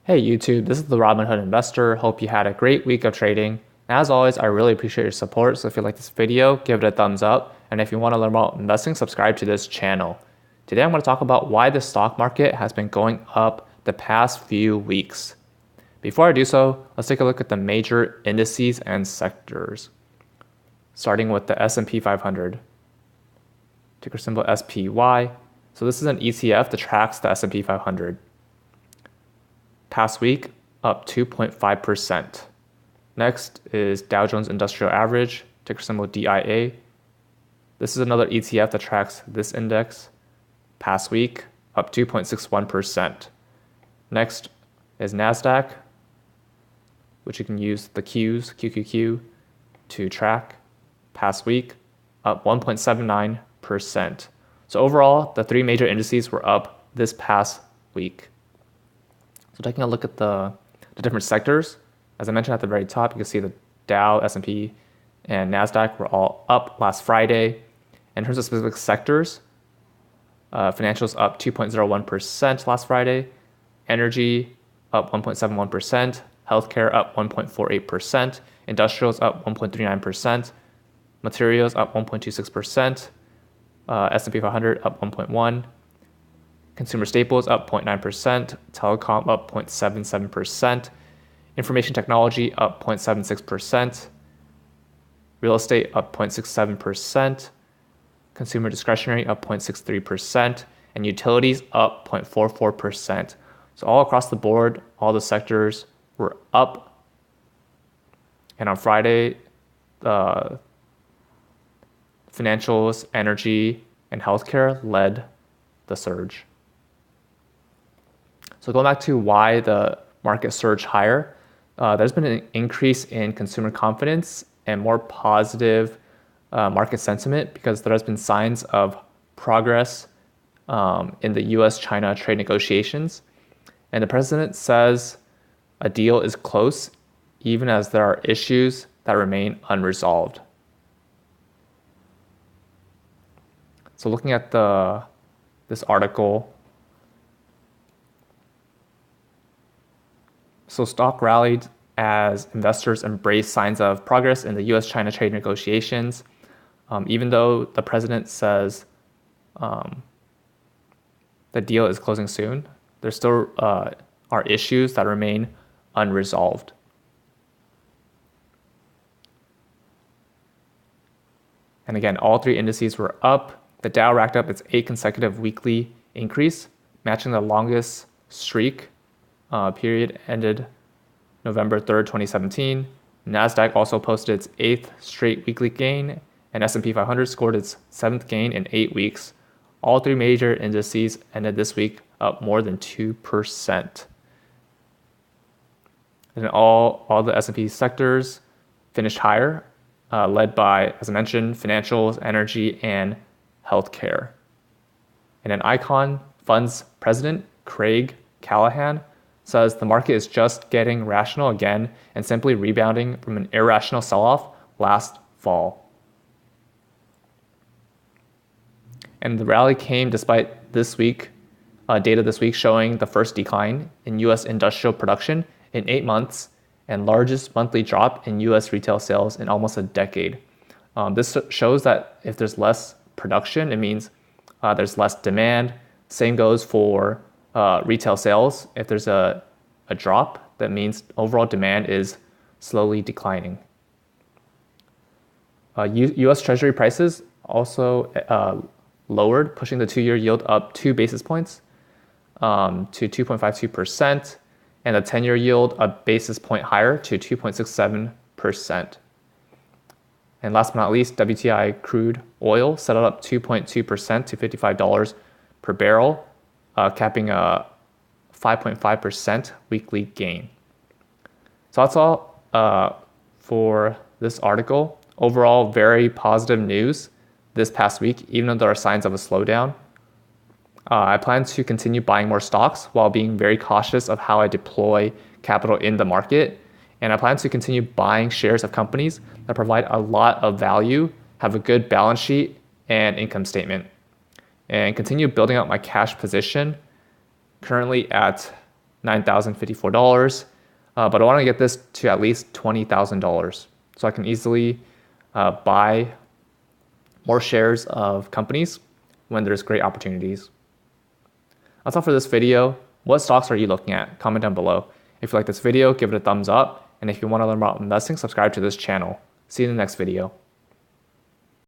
Hey YouTube, this is the Robinhood investor. Hope you had a great week of trading. As always, I really appreciate your support. So if you like this video, give it a thumbs up. And if you want to learn about investing, subscribe to this channel. Today I'm going to talk about why the stock market has been going up the past few weeks. Before I do so, let's take a look at the major indices and sectors. Starting with the S&P 500. Ticker symbol SPY. So this is an ETF that tracks the S&P 500. Past week, up 2.5%. Next is Dow Jones Industrial Average, ticker symbol DIA. This is another ETF that tracks this index. Past week, up 2.61%. Next is NASDAQ, which you can use the Qs, QQQ, to track. Past week, up 1.79%. So overall, the three major indices were up this past week. So taking a look at the different sectors, as I mentioned at the very top, you can see the Dow, S&P, and NASDAQ were all up last Friday. In terms of specific sectors, financials up 2.01% last Friday, energy up 1.71%, healthcare up 1.48%, industrials up 1.39%, materials up 1.26%, S&P 500 up 1.1%, consumer staples up 0.9%, telecom up 0.77%, information technology up 0.76%, real estate up 0.67%, consumer discretionary up 0.63%, and utilities up 0.44%. So all across the board, all the sectors were up. And on Friday, financials, energy, and healthcare led the surge. So going back to why the market surged higher, there's been an increase in consumer confidence and more positive market sentiment because there has been signs of progress in the US-China trade negotiations. And the president says a deal is close even as there are issues that remain unresolved. So looking at this article, so stock rallied as investors embraced signs of progress in the US-China trade negotiations. Even though the president says the deal is closing soon, there still are issues that remain unresolved. And again, all three indices were up. The Dow racked up its 8th consecutive weekly increase, matching the longest streak period ended November 3rd, 2017. NASDAQ also posted its 8th straight weekly gain, and S&P 500 scored its 7th gain in 8 weeks. All three major indices ended this week up more than 2%. And all the S&P sectors finished higher, led by, as I mentioned, financials, energy, and healthcare. And an Icon Fund's president, Craig Callahan, says the market is just getting rational again and simply rebounding from an irrational sell-off last fall. And the rally came despite this week, data this week showing the first decline in U.S. industrial production in 8 months and largest monthly drop in U.S. retail sales in almost a decade. This shows that if there's less production, it means there's less demand. Same goes for retail sales. If there's a drop, that means overall demand is slowly declining. U.S. Treasury prices also lowered, pushing the 2-year yield up 2 basis points to 2.52%, and the 10-year yield a basis point higher to 2.67%. And last but not least, WTI crude oil settled up 2.2% to $55 per barrel, capping a 5.5% weekly gain. So that's all for this article. Overall, very positive news this past week, even though there are signs of a slowdown. I plan to continue buying more stocks while being very cautious of how I deploy capital in the market. And I plan to continue buying shares of companies that provide a lot of value, have a good balance sheet and income statement, and continue building out my cash position, currently at $9,054. But I want to get this to at least $20,000 so I can easily buy more shares of companies when there's great opportunities. That's all for this video. What stocks are you looking at? Comment down below. If you like this video, give it a thumbs up. And if you want to learn about investing, subscribe to this channel. See you in the next video.